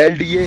LDA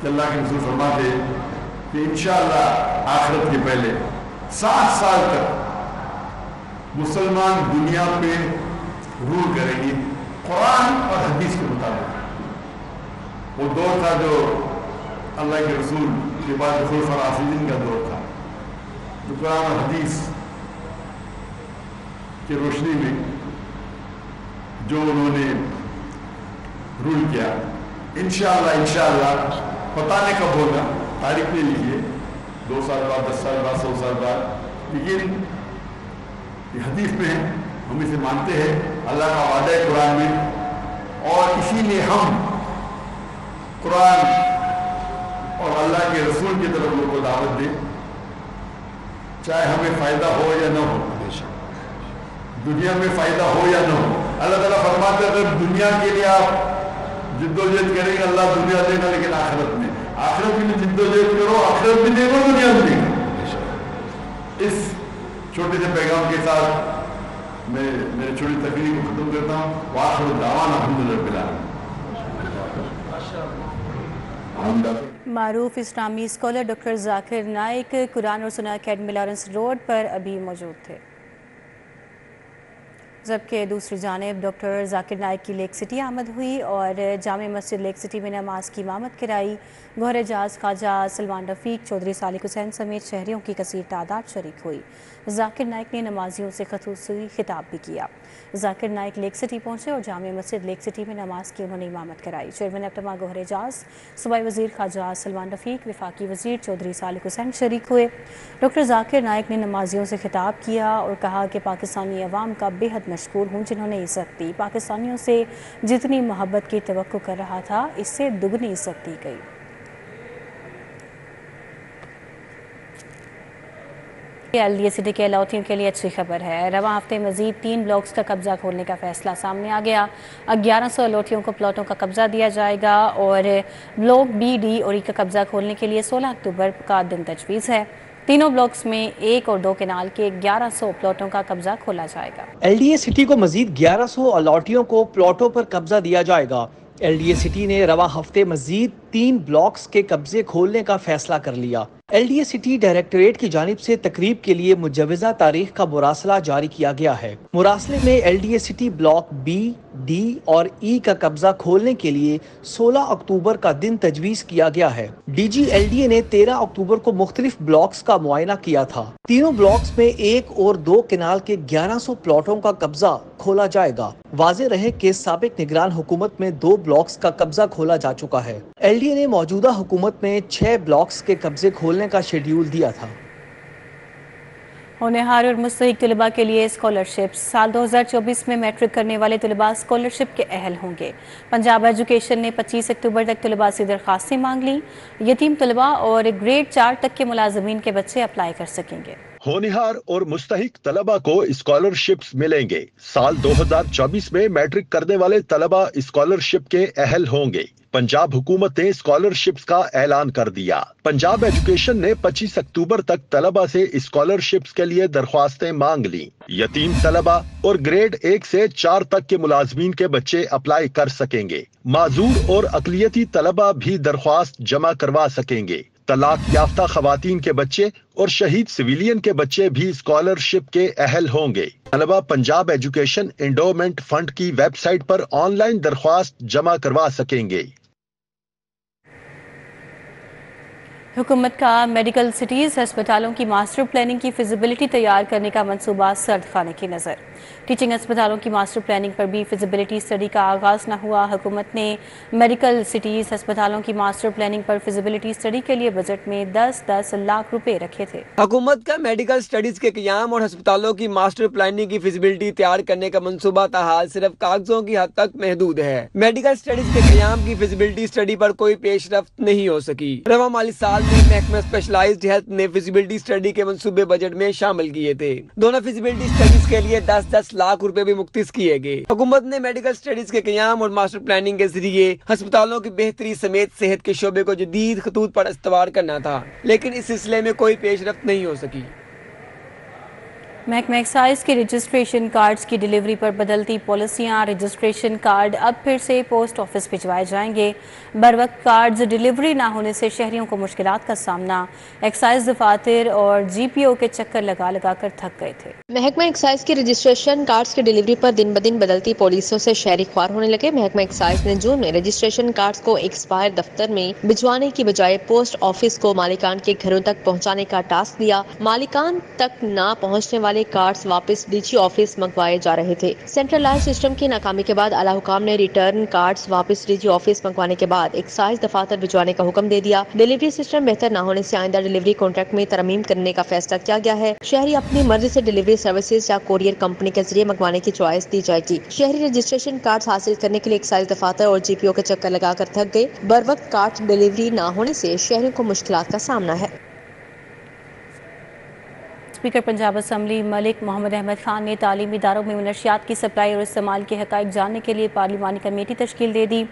کہ اللہ کے رسول فرماتے ہیں کہ انشاءاللہ آخرت کے پہلے 7 سال تک مسلمان دنیا پہ رول کریں گے قرآن اور حدیث کے مطابق. وہ دور تھا جو اللہ کے رسول کے بعد خلفاء راشدین کا دور تھا, جو قرآن اور حدیث کی روشنی میں جو انہوں نے رول کیا. انشاءاللہ پتہ نہیں کب ہوگا, تاریخ نہیں لکھیے, 2 سال بعد, 10 سال بعد, 100 سال بعد, لیکن یہ حدیث میں ہم اسے مانتے ہیں, اللہ کا وعدہ ہے قرآن میں, اور اسی لیے ہم قرآن اور اللہ کے رسول کی طرف لوگوں کو دعوت دیں, چاہے ہمیں فائدہ ہو یا نہ ہو, دنیا میں فائدہ ہو یا نہ ہو. اللہ تعالیٰ فرماتے ہیں اگر دنیا کے لیے آپ جد و جہد کریں گے اللہ دنیا دے گا, لیکن آخرت میں جد و جہد کرو, آخرت بھی دے گا, دنیا بھی دے گا. اس چھوٹے سے پیغام کے ساتھ میں میری چھوٹی تقریر کو ختم کرتا ہوں. وآخر دعوانا الحمدللہ رب العالمین. معروف اسلامی اسکالر ڈاکٹر ذاکر نائک قرآن اور سنت اکیڈمی لارنس روڈ پر ابھی موجود تھے, جبکہ دوسری جانب ڈاکٹر ذاکر نائک کی لیک سٹی آمد ہوئی اور جامع مسجد لیک سٹی میں نماز کی امامت کرائی. گوہر اعجاز خواجہ سلمان رفیق, چودھری صالح حسین سمیت شہریوں کی کثیر تعداد شریک ہوئی. ذاکر نائک نے نمازیوں سے خصوصی خطاب بھی کیا. ذاکر نائک لیک سٹی پہنچے اور جامع مسجد لیک سٹی میں نماز کی انہوں نے امامت کرائی. چیئرمین اپٹما گوہر اعجاز, صوبائی وزیر خواجہ سلمان رفیق, وفاقی وزیر چودھری صالح حسین شریک ہوئے. ڈاکٹر ذاکر نائک نے نمازیوں سے خطاب کیا اور کہا کہ پاکستانی عوام کا بے حد مشکور ہوں جنہوں نے عزت دی. پاکستانیوں سے جتنی محبت کی توقع کر رہا تھا اس سے دگنی عزت دی گئی. LDA سٹی کے الاوٹیوں کے لیے اچھی خبر ہے. رواں ہفتے مزید 3 بلاکس کا قبضہ کھولنے کا فیصلہ سامنے آ گیا. 1100 الاوٹیوں کو پلاٹوں کا قبضہ دیا جائے گا اور بلاک B, D اور E کا قبضہ کھولنے کے لیے 16 اکتوبر کا دن تجویز ہے. تینوں بلاکس میں 1 اور 2 کنال کے 1100 پلاٹوں کا قبضہ کھولا جائے گا. LDA سٹی کو مزید 1100 الاٹیوں کو پلاٹوں پر قبضہ دیا جائے گا. LDA سٹی نے رواں ہفتے مزید 3 بلاکس کے قبضے کھولنے کا فیصلہ کر لیا. LDA سٹی ڈائریکٹوریٹ کی جانب سے تقریب کے لیے مجوزہ تاریخ کا مراسلہ جاری کیا گیا ہے. مراسلے میں LDA city block B, D اور E کا قبضہ کھولنے کے لیے 16 اکتوبر کا دن تجویز کیا گیا ہے. DG LDA نے 13 اکتوبر کو مختلف بلاکس کا معائنہ کیا تھا. تینوں بلاکس میں 1 اور 2 کنال کے 1100 پلاٹوں کا قبضہ کھولا جائے گا. واضح رہے کہ سابق نگران حکومت میں 2 بلاکس کا قبضہ کھولا جا چکا ہے. LDA نے موجودہ حکومت میں 6 بلاکس کے قبضے کھولنے کا شیڈیول دیا تھا. ہونہار اور مستحق طلباء کے لیے اسکالرشپ. سال 2024 میں میٹرک کرنے والے طلباء اسکالرشپ کے اہل ہوں گے. پنجاب ایجوکیشن نے 25 اکتوبر تک طلباء سے درخواستیں مانگ لیں. یتیم طلباء اور گریڈ 4 تک کے ملازمین کے بچے اپلائی کر سکیں گے. ہونہار اور مستحق طلباء کو اسکالرشپس ملیں گے. سال 2024 میں میٹرک کرنے والے طلباء اسکالرشپ کے اہل ہوں گے. پنجاب حکومت نے اسکالرشپس کا اعلان کر دیا. پنجاب ایجوکیشن نے 25 اکتوبر تک طلباء سے اسکالرشپس کے لیے درخواستیں مانگ لیں. یتیم طلباء اور گریڈ 1 سے 4 تک کے ملازمین کے بچے اپلائی کر سکیں گے. معذور اور اقلیتی طلباء بھی درخواست جمع کروا سکیں گے. طلاق یافتہ خواتین کے بچے اور شہید سویلین کے بچے بھی اسکالرشپ کے اہل ہوں گے. طلباء پنجاب ایجوکیشن انڈومنٹ فنڈ کی ویب سائٹ پر آن لائن درخواست جمع کروا سکیں گے. حکومت کا میڈیکل سٹیز ہسپتالوں کی ماسٹر پلاننگ کی فیزیبلٹی تیار کرنے کا منصوبہ سرد خانے کی نظر. ٹیچنگ ہسپتالوں کی ماسٹر پلاننگ پر بھی فیزیبلٹی اسٹڈی کا آغاز نہ ہوا. حکومت نے میڈیکل سٹیز ہسپتالوں کی ماسٹر پلاننگ پر فیزیبلٹی اسٹڈی کے لیے بجٹ میں 10 لاکھ روپے رکھے تھے. حکومت کا میڈیکل سٹڈیز کے قیام اور ہسپتالوں کی ماسٹر پلاننگ کی فیزیبلٹی تیار کرنے کا منصوبہ تاحال صرف کاغذوں کی حد تک محدود ہے. میڈیکل سٹڈیز کے قیام کی فیزیبلٹی اسٹڈی پر کوئی پیش رفت نہیں ہو سکی. رواں مالی سال میں محکمہ اسپیشلائزڈ ہیلتھ نے فیزیبلٹی اسٹڈی کے منصوبے بجٹ میں شامل کیے تھے. دونوں فیزیبلٹی اسٹڈیز کے لیے 10 لاکھ روپے بھی مختص کیے گئے. حکومت نے میڈیکل سٹڈیز کے قیام اور ماسٹر پلاننگ کے ذریعے ہسپتالوں کی بہتری سمیت صحت کے شعبے کو جدید خطوط پر استوار کرنا تھا, لیکن اس سلسلے میں کوئی پیش رفت نہیں ہو سکی. محکمہ ایکسائز کے رجسٹریشن کارڈز کی ڈیلیوری پر بدلتی پالیسیاں، رجسٹریشن کارڈ اب پھر سے پوسٹ آفس بھجوائے جائیں گے۔ بروقت کارڈز ڈیلیوری نہ ہونے سے شہریوں کو مشکلات کا سامنا، ایکسائز دفاتر اور جی پی او کے چکر لگا لگا کر تھک گئے تھے۔ محکمہ ایکسائز کی رجسٹریشن کارڈز کی ڈیلیوری پر دن بدن بدلتی پالیسیوں سے شہری خوار ہونے لگے۔ محکمہ ایکسائز نے جون میں رجسٹریشن کارڈز کو ایکسپائر دفتر میں بھجوانے کی بجائے پوسٹ آفس کو مالکان کے گھروں تک پہنچانے کا ٹاسک دیا۔ مالکان تک نہ پہنچنے والے کارڈز واپس ڈی جی آفس منگوائے جا رہے تھے۔ سینٹرلائز سسٹم کی ناکامی کے بعد اعلیٰ حکام نے ریٹرن کارڈز واپس ڈی جی آفس منگوانے کے بعد ایکسائز دفاتر بھجوانے کا حکم دے دیا۔ ڈیلیوری سسٹم بہتر نہ ہونے سے آئندہ ڈیلیوری کانٹریکٹ میں ترمیم کرنے کا فیصلہ کیا گیا ہے۔ شہری اپنی مرضی سے ڈیلیوری سروسز یا کوریئر کمپنی کے ذریعے منگوانے کی چوائس دی جائے گی۔ شہری رجسٹریشن کارڈز حاصل کرنے کے لیے ایکسائز دفاتر اور جی پی او کے چکر لگا کر تھک گئے۔ بروقت کارڈ ڈیلیوری نہ ہونے سے شہریوں کو مشکلات کا سامنا ہے۔ اسپیکر پنجاب اسمبلی ملک محمد احمد خان نے تعلیمی اداروں میں منشیات کی سپلائی اور استعمال کے حقائق جاننے کے لیے پارلیمانی کمیٹی تشکیل دے دی۔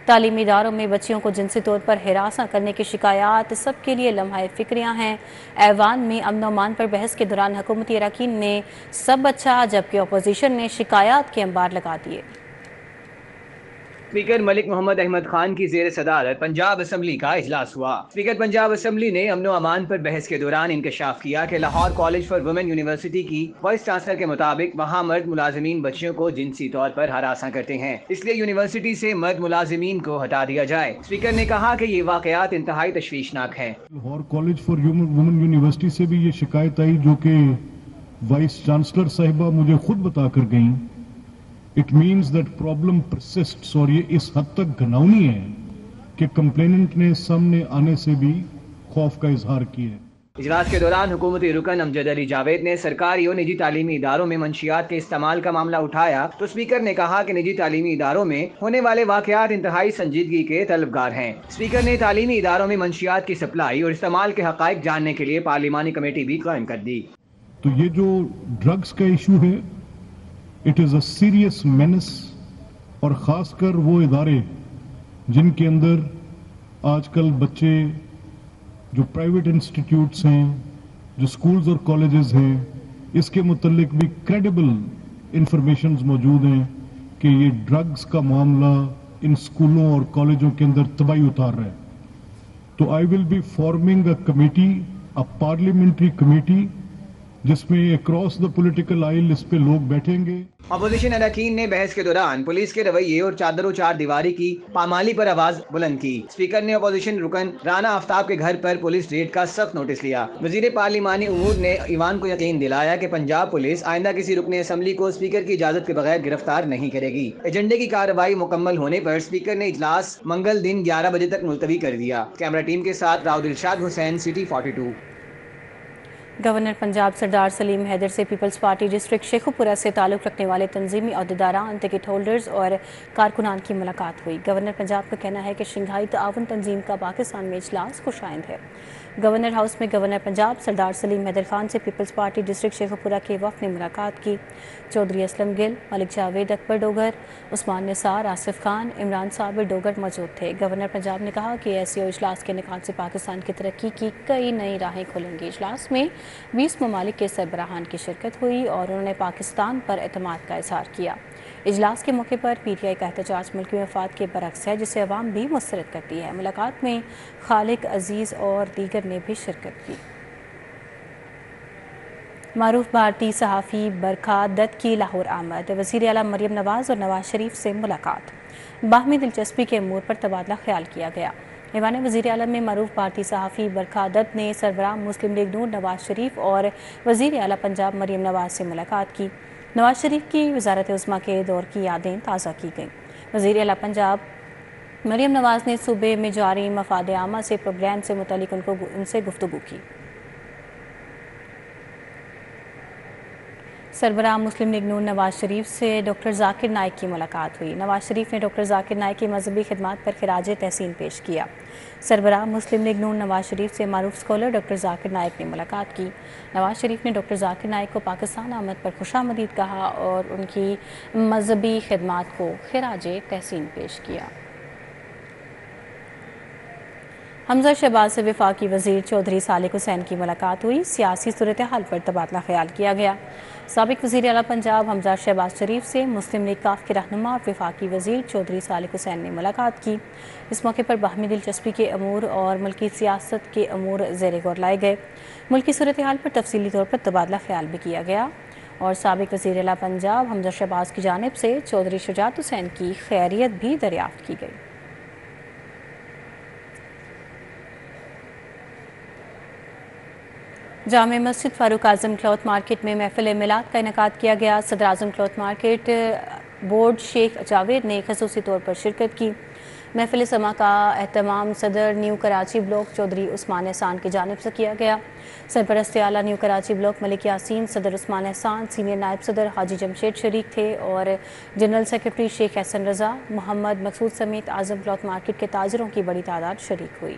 تعلیمی اداروں میں بچیوں کو جنسی طور پر ہراساں کرنے کی شکایات سب کے لیے لمحہ فکریاں ہیں۔ ایوان میں امن و امان پر بحث کے دوران حکومتی اراکین نے سب اچھا جبکہ اپوزیشن نے شکایات کے انبار لگا دیے۔ اسپیکر ملک محمد احمد خان کی زیر صدارت پنجاب اسمبلی کا اجلاس ہوا۔ اسپیکر پنجاب اسمبلی نے امن و امان پر بحث کے دوران انکشاف کیا کہ Lahore college for women university کی وائس چانسلر کے مطابق وہاں مرد ملازمین بچیوں کو جنسی طور پر ہراساں کرتے ہیں، اس لیے یونیورسٹی سے مرد ملازمین کو ہٹا دیا جائے۔ اسپیکر نے کہا کہ یہ واقعات انتہائی تشویشناک ہیں۔ Lahore college for women university سے بھی یہ شکایت آئی جو کہ وائس چانسلر صاحبہ مجھے خود بتا کر گئیں۔ اٹ مینس دیٹ پرابلم پرسسٹس، اور یہ اس حد تک گھناؤنی ہے کہ کمپلیننٹ نے سامنے آنے سے بھی خوف کا اظہار کیا ہے۔ اجلاس کے دوران حکومتی رکن امجد علی جاوید نے سرکاری اور نجی تعلیمی اداروں میں منشیات کے استعمال کا معاملہ اٹھایا تو اسپیکر نے کہا کہ نجی تعلیمی اداروں میں ہونے والے واقعات انتہائی سنجیدگی کے طلبگار ہیں۔ اسپیکر نے تعلیمی اداروں میں منشیات کی سپلائی اور استعمال کے حقائق جاننے کے لیے پارلیمانی کمیٹی بھی قائم کر دی۔ تو یہ جو ڈرگز کا ایشو ہے، it is a serious means, اور خاص کر وہ ادارے جن کے اندر آج کل بچے جو پرائیویٹ انسٹیٹیوٹس ہیں، جو سکولز اور کالجز ہیں، اس کے متعلق بھی کریڈیبل انفارمیشنز موجود ہیں کہ یہ ڈرگز کا معاملہ ان سکولوں اور کالجوں کے اندر تباہی اتار رہا ہے۔ تو I will be forming a committee, a parliamentary committee, جس میں اکراس دا پولیٹیکل آئل اس پہ لوگ بیٹھیں گے۔ اپوزیشن اراکین نے بحث کے دوران پولیس کے رویے اور چادر و چار دیواری کی پامالی پر آواز بلند کی۔ اسپیکر نے اپوزیشن رکن رانا آفتاب کے گھر پر پولیس ریڈ کا سخت نوٹس لیا۔ وزیر پارلیمانی امور نے ایوان کو یقین دلایا کہ پنجاب پولیس آئندہ کسی رکن اسمبلی کو اسپیکر کی اجازت کے بغیر گرفتار نہیں کرے گی۔ ایجنڈے کی کارروائی مکمل ہونے پر اسپیکر نے اجلاس منگل دن 11 بجے تک ملتوی کر دیا۔ کیمرہ ٹیم کے ساتھ راؤ دلشاد حسین، سٹی 42۔ گورنر پنجاب سردار سلیم حیدر سے پیپلز پارٹی ڈسٹرکٹ شیخوپورہ سے تعلق رکھنے والے تنظیمی عہدیداران، ٹکٹ ہولڈرز اور کارکنان کی ملاقات ہوئی۔ گورنر پنجاب کا کہنا ہے کہ شنگھائی تعاون تنظیم کا پاکستان میں اجلاس خوشائند ہے۔ گورنر ہاؤس میں گورنر پنجاب سردار سلیم حیدر خان سے پیپلز پارٹی ڈسٹرکٹ شیخوپورہ کے وفد نے ملاقات کی۔ چودھری اسلم گل، ملک جاوید اکبر ڈوگر، عثمان نثار، آصف خان، عمران صابر ڈوگر موجود تھے۔ گورنر پنجاب نے کہا کہ ایس سی او اجلاس کے انعقاد سے پاکستان کی ترقی کی کئی نئی راہیں کھلیں گی۔ اجلاس میں 20 ممالک کے سربراہان کی شرکت ہوئی اور انہوں نے پاکستان پر اعتماد کا اظہار کیا۔ اجلاس کے موقع پر پی ٹی آئی کا احتجاج ملکی مفاد کے برعکس ہے، جسے عوام بھی مسترد کرتی ہے۔ ملاقات میں خالق عزیز اور دیگر نے بھی شرکت کی۔ معروف بھارتی صحافی برکھا دت کی لاہور آمد، وزیر اعلیٰ مریم نواز اور نواز شریف سے ملاقات، باہمی دلچسپی کے امور پر تبادلہ خیال کیا گیا۔ ایوان وزیر اعلیٰ میں معروف بھارتی صحافی برکھا دت نے سربراہ مسلم لیگ نون نواز شریف اور وزیر اعلیٰ پنجاب مریم نواز سے ملاقات کی۔ نواز شریف کی وزارت عظمیٰ کے دور کی یادیں تازہ کی گئیں۔ وزیر اعلیٰ پنجاب مریم نواز نے صوبے میں جاری مفاد عامہ سے پروگرام سے متعلق ان سے گفتگو کی۔ سربراہ مسلم لیگ نون نواز شریف سے ڈاکٹر ذاکر نائک کی ملاقات ہوئی۔ نواز شریف نے ڈاکٹر ذاکر نائک کی مذہبی خدمات پر خراج تحسین پیش کیا۔ سربراہ مسلم لیگ نون نواز شریف سے معروف اسکالر ڈاکٹر ذاکر نائک نے ملاقات کی۔ نواز شریف نے ڈاکٹر ذاکر نائک کو پاکستان آمد پر خوشامدید کہا اور ان کی مذہبی خدمات کو خراج تحسین پیش کیا۔ حمزہ شہباز سے وفاقی وزیر چودھری صالح حسین کی ملاقات ہوئی، سیاسی صورتحال پر تبادلہ خیال کیا گیا۔ سابق وزیر اعلیٰ پنجاب حمزہ شہباز شریف سے مسلم لیگ کاف کے رہنما اور وفاقی وزیر چودھری صالح حسین نے ملاقات کی۔ اس موقع پر باہمی دلچسپی کے امور اور ملکی سیاست کے امور زیر غور لائے گئے۔ ملکی صورتحال پر تفصیلی طور پر تبادلہ خیال بھی کیا گیا اور سابق وزیر اعلیٰ پنجاب حمزہ شہباز کی جانب سے چودھری شجاعت حسین کی خیریت بھی دریافت کی گئی۔ جامع مسجد فاروق اعظم کلوتھ مارکیٹ میں محفل میلاد کا انعقاد کیا گیا۔ صدر اعظم کلوتھ مارکیٹ بورڈ شیخ جاوید نے خصوصی طور پر شرکت کی۔ محفل سما کا اہتمام صدر نیو کراچی بلاک چودھری عثمان احسان کی جانب سے کیا گیا۔ سرپرست اعلیٰ نیو کراچی بلاک ملک یاسین، صدر عثمان احسان، سینئر نائب صدر حاجی جمشید شریک تھے اور جنرل سیکرٹری شیخ احسن رضا، محمد مقصود سمیت اعظم کلوتھ مارکیٹ کے تاجروں کی بڑی تعداد شریک ہوئی۔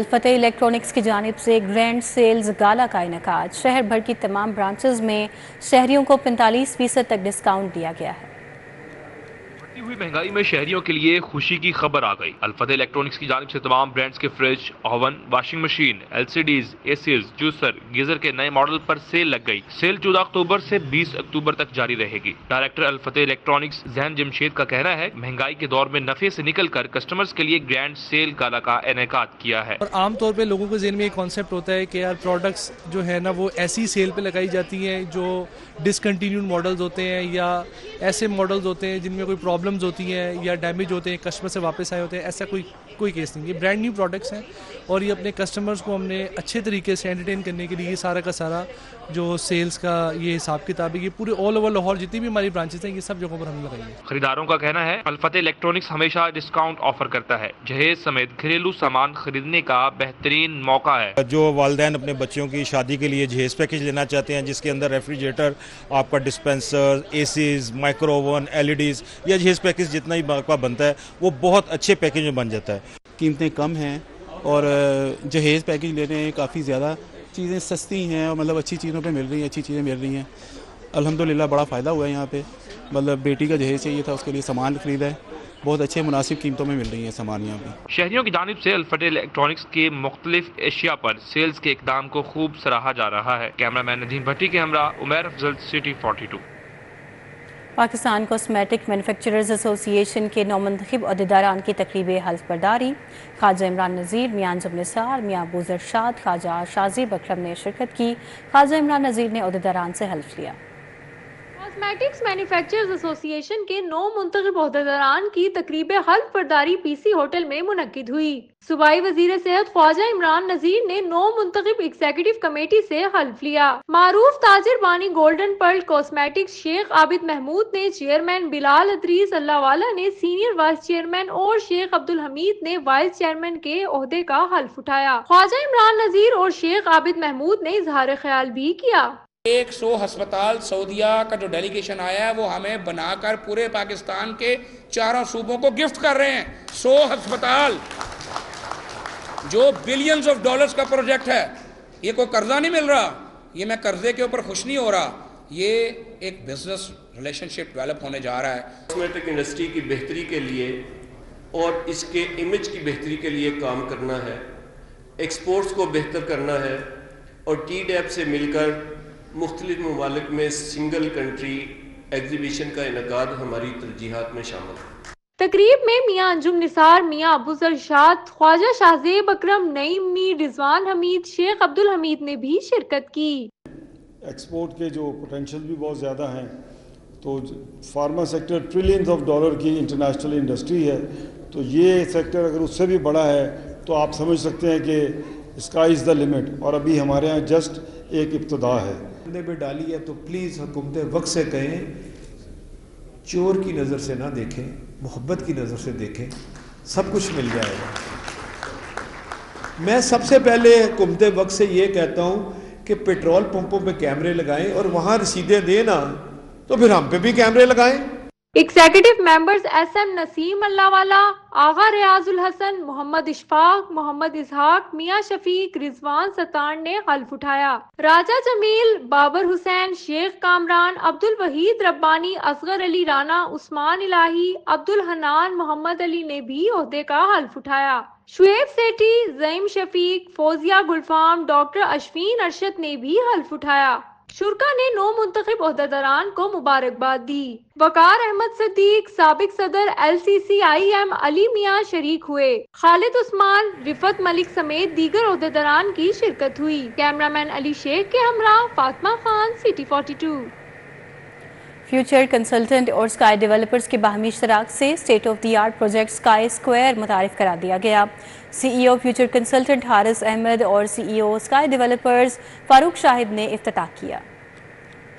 الفتح الیکٹرانکس کی جانب سے گرینڈ سیلز گالا کا انعقاد۔ شہر بھر کی تمام برانچز میں شہریوں کو 45% تک ڈسکاؤنٹ دیا گیا ہے۔ بڑھتی ہوئی مہنگائی میں شہریوں کے لیے خوشی کی خبر آ گئی۔ الفتح الیکٹرانکس کی جانب سے تمام برانڈز کے fridge, oven, washing machine, LCDs، ACs، juicer, geyser کے نئے ماڈل پر سیل لگ گئی۔ سیل 14 اکتوبر سے 20 اکتوبر تک جاری رہے گی۔ ڈائریکٹر الفتح الیکٹرانکس ذہن جمشید کا کہنا ہے مہنگائی کے دور میں نفع سے نکل کر کسٹمرز کے لیے گرینڈ سیل گالا کا انعقاد کیا ہے۔ اور عام طور پہ لوگوں کے ذہن میں ایک کانسیپٹ ہوتا ہے کہ یار پروڈکٹس جو ہے نا وہ ایسی سیل پہ لگائی جاتی ہیں جو ڈسکنٹینیوڈ ماڈلز ہوتے ہیں یا ایسے ماڈلز ہوتے ہیں جن میں کوئی پرابلمز ہوتی ہیں یا ڈیمیج ہوتے ہیں، کسٹمر سے واپس آئے ہوتے ہیں۔ ایسا کوئی کیس نہیں، یہ برانڈ نیو پروڈکٹس ہیں اور یہ اپنے کسٹمرز کو ہم نے اچھے طریقے سے انٹرٹین کرنے کے لیے یہ سارا کا سارا جو سیلز کا یہ حساب کتاب ہے یہ پورے آل اوور لاہور جتنی بھی ہماری برانچز ہیں یہ سب جگہوں پر ہم نے لگائی ہے۔ خریداروں کا کہنا ہے الفتح الیکٹرانکس ہمیشہ ڈسکاؤنٹ آفر کرتا ہے۔ جہیز سمیت گھریلو سامان خریدنے کا بہترین موقع ہے۔ جو والدین اپنے بچوں کی شادی کے لیے جہیز پیکج لینا چاہتے ہیں جس کے اندر ریفریجریٹر، آپ کا dispenser, ACs، micro oven, LEDs یا جہیز پیکج جتنا ہی کا بنتا ہے وہ بہت اچھے پیکج میں بن جاتا ہے۔ قیمتیں کم ہیں اور جہیز پیکج لینے ہیں، کافی زیادہ چیزیں سستی ہیں اور مطلب اچھی چیزوں پہ مل رہی ہیں، اچھی چیزیں مل رہی ہیں۔ الحمدللہ بڑا فائدہ ہوا ہے یہاں پہ، مطلب بیٹی کا جہیز چاہیے تھا اس کے لیے سامان خریدا ہے، بہت اچھے مناسب قیمتوں میں مل رہی ہیں سامان یہاں پہ۔ شہریوں کی جانب سے الفتح الیکٹرانکس کے مختلف اشیاء پر سیلز کے اقدام کو خوب سراہا جا رہا ہے۔ کیمرہ مین ندیم بھٹی کے ہمراہ عمیر افضل، سٹی 42۔ پاکستان کاسمیٹک مینوفیکچررز ایسوسی ایشن کے نومنتخب عہدیداران کی تقریب حلف برداری۔ خواجہ عمران نذیر، میاں انجم نثار، میاں ابو ذر، خواجہ شازیب اکرم نے شرکت کی۔ خواجہ عمران نذیر نے عہدیداران سے حلف لیا۔ کاسمیٹکس مینوفیکچررز ایسوسی ایشن کے 9 منتخب عہدیداران کی تقریب حلف برداری PC ہوٹل میں منعقد ہوئی۔ صوبائی وزیر صحت خواجہ عمران نذیر نے 9 منتخب ایگزیکٹو کمیٹی سے حلف لیا۔ معروف تاجر بانی گولڈن پرل کاسمیٹکس شیخ عابد محمود نے چیئرمین، بلال ادریس اللہ والا نے سینئر وائس چیئرمین اور شیخ عبدالحمید نے وائس چیئرمین کے عہدے کا حلف اٹھایا۔ خواجہ عمران نذیر اور شیخ عابد محمود نے اظہار خیال بھی کیا۔ 100 ہسپتال سعودیہ کا جو ڈیلیگیشن آیا ہے وہ ہمیں بنا کر پورے پاکستان کے 4 صوبوں کو گفٹ کر رہے ہیں۔ 100 ہسپتال جو بلینز آف ڈالرز کا پروجیکٹ ہے، یہ کوئی قرضہ نہیں مل رہا، یہ میں قرضے کے اوپر خوش نہیں ہو رہا، یہ ایک بزنس ریلیشن شپ ڈیولپ ہونے جا رہا ہے۔ کاسمیٹک انڈسٹری کی بہتری کے لیے اور اس کے امیج کی بہتری کے لیے کام کرنا ہے، ایکسپورٹس کو بہتر کرنا ہے اور TDAP سے مل کر مختلف ممالک میں سنگل کنٹری ایگزیبیشن کا انعقاد ہماری ترجیحات میں شامل ہے۔ تقریب میں میاں انجم نثار، میاں ابو ذر، خواجہ شازیب اکرم، نعیم میر، رضوان حمید، شیخ عبدالحمید نے بھی شرکت کی۔ ایکسپورٹ کے جو پوٹینشیل بھی بہت زیادہ ہیں، تو pharma sector trillions of dollar کی انٹرنیشنل انڈسٹری ہے، تو یہ سیکٹر اگر اس سے بھی بڑا ہے تو آپ سمجھ سکتے ہیں کہ اسکائی از دا لمٹ، اور ابھی ہمارے ہاں جسٹ ایک ابتدا ہے۔ پہ ڈالی ہے تو پلیز حکومت وقت سے کہیں چور کی نظر سے نہ دیکھیں، محبت کی نظر سے دیکھیں، سب کچھ مل جائے گا۔ میں سب سے پہلے حکومت وقت سے یہ کہتا ہوں کہ پیٹرول پمپوں پہ کیمرے لگائیں اور وہاں رسیدیں دیں نا، تو پھر ہم پہ بھی کیمرے لگائیں۔ ایگزیکٹو ممبرز ایس ایم نسیم اللہ والا، آغا ریاض الحسن، محمد اشفاق، محمد اسحاق، میاں شفیق، رضوان ستار نے حلف اٹھایا۔ راجہ جمیل، بابر حسین، شیخ کامران، عبد الوحید ربانی، اصغر علی رانا، عثمان الہی، عبد الحنان، محمد علی نے بھی عہدے کا حلف اٹھایا۔ شعیب سیٹھی، زعیم شفیق، فوزیہ گلفام، ڈاکٹر اشفین ارشد نے بھی حلف اٹھایا۔ شرکا نے نو منتخب عہدیداران کو مبارکباد دی۔ وقار احمد صدیق، سابق صدر LCCIM علی میاں شریک ہوئے۔ خالد عثمان، رفت ملک سمیت دیگر عہدیداران کی شرکت ہوئی۔ کیمرامین علی شیخ کے ہمراہ Fatima Khan, City 42۔ Future consultant اور اسکائی ڈیولپرز کے باہمی اشتراک سے state of the art project sky square متعارف کرا دیا گیا۔ CEO future consultant Haris Ahmed اور CEO sky developers Farooq Shahid نے افتتاح کیا۔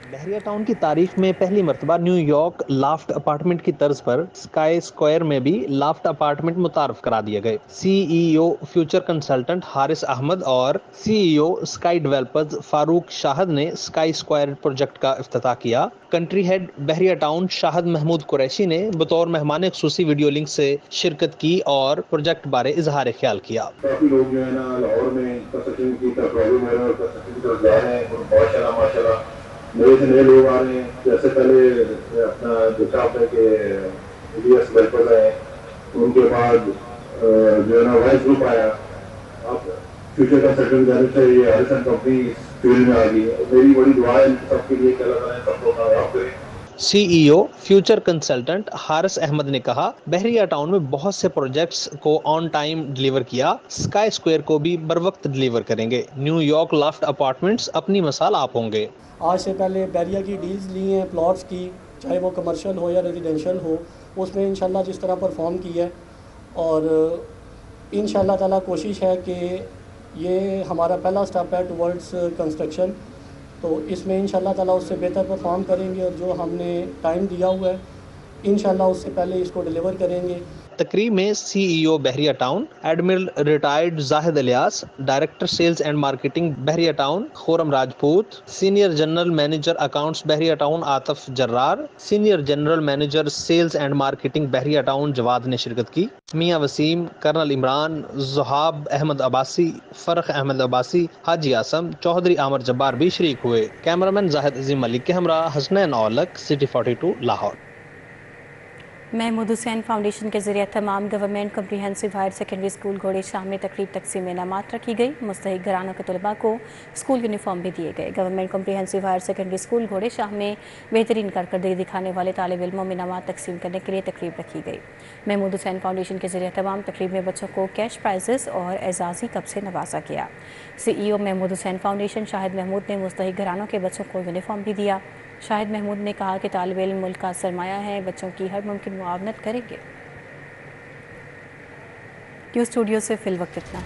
بحریہ ٹاؤن کی تاریخ میں پہلی مرتبہ نیو یارک لافٹ اپارٹمنٹ کی طرز پر اسکائی اسکوائر میں بھی لافٹ اپارٹمنٹ متعارف کرا دیے گئے۔ CEO future consultant Haris Ahmed اور CEO sky developers Farooq Shahid نے اسکائی اسکوائر پروجیکٹ کا افتتاح کیا۔ Country head Bahria Town Shahid Mahmood Qureshi نے بطور مہمان خصوصی ویڈیو لنک سے شرکت کی اور پروجیکٹ بارے اظہار خیال کیا۔ کافی لوگ جو ہے نا لاہور میں کنسٹرکشن کی پرابلم ہے اور کنسٹرکشن کی طرف جا رہے ہیں، ماشاءاللہ نئے سے نئے لوگ آ رہے ہیں۔ جیسے پہلے اپنا دیکھا آپ نے کہ EDS ڈیولپرز آئے، ان کے بعد جو ہے نا وائس گروپ آیا، اب فیوچر کنسلٹنٹ جانب سے یہ حارث اینڈ کمپنی فیلڈ میں آ گئی ہے۔ میری بڑی دعا ہے سب کے لیے کہ اللہ تعالیٰ سب کو کامیاب کرے۔ CEO future consultant Haris Ahmed نے کہا، بحریہ ٹاؤن میں بہت سے پروجیکٹس کو آن ٹائم ڈیلیور کیا، اسکائی اسکوائر کو بھی بروقت ڈیلیور کریں گے۔ نیو یارک لافٹ اپارٹمنٹس اپنی مثال آپ ہوں گے۔ آج سے پہلے بحریہ کی ڈیلز لی ہیں پلاٹس کی، چاہے وہ کمرشل ہو یا ریزیڈینشل ہو، اس میں انشاءاللہ جس طرح پرفارم کی ہے، اور انشاءاللہ تعالیٰ کوشش ہے کہ یہ ہمارا پہلا سٹیپ ہے ٹورڈز کنسٹرکشن، تو اس میں انشاءاللہ تعالیٰ اس سے بہتر پرفارم کریں گے، اور جو ہم نے ٹائم دیا ہوا ہے انشاءاللہ اس سے پہلے اس کو ڈیلیور کریں گے۔ تقریب میں CEO Bahria town admiral retired Zahid Ilyas, director sales and marketing Bahria town Khurram Rajput, senior general manager accounts Bahria town Atif Jarrar, senior general manager sales and marketing Bahria town Jawad نے شرکت کی۔ میاں وسیم، کرنل عمران، زہاب احمد عباسی، فرخ احمد عباسی، حاجی اعظم، چودھری عامر جبار بھی شریک ہوئے۔ کیمرامین زاہد عظیم ملک کے ہمراہ حسنین اولک، City 42 لاہور۔ محمود حسین فاؤنڈیشن کے ذریعہ تمام government comprehensive higher secondary school Ghore Shah میں تقریب تقسیم انعامات رکھی گئی۔ مستحق گھرانوں کے طلباء کو اسکول یونیفارم بھی دیے گئے۔ Government comprehensive higher secondary school Ghore Shah میں بہترین کارکردگی دکھانے والے طالب علموں میں انعامات تقسیم کرنے کے لیے تقریب رکھی گئی۔ محمود حسین فاؤنڈیشن کے ذریعہ تمام تقریب میں بچوں کو کیش پرائزز اور اعزازی کپ سے نوازا گیا۔ CEO محمود حسین فاؤنڈیشن شاہد محمود نے مستحق گھرانوں کے بچوں کو یونیفارم بھی دیا۔ شاہد محمود نے کہا کہ طالب علم ملک کا سرمایہ ہے، بچوں کی ہر ممکن معاونت کریں گے۔ اسٹوڈیو سے فی الوقت اتنا۔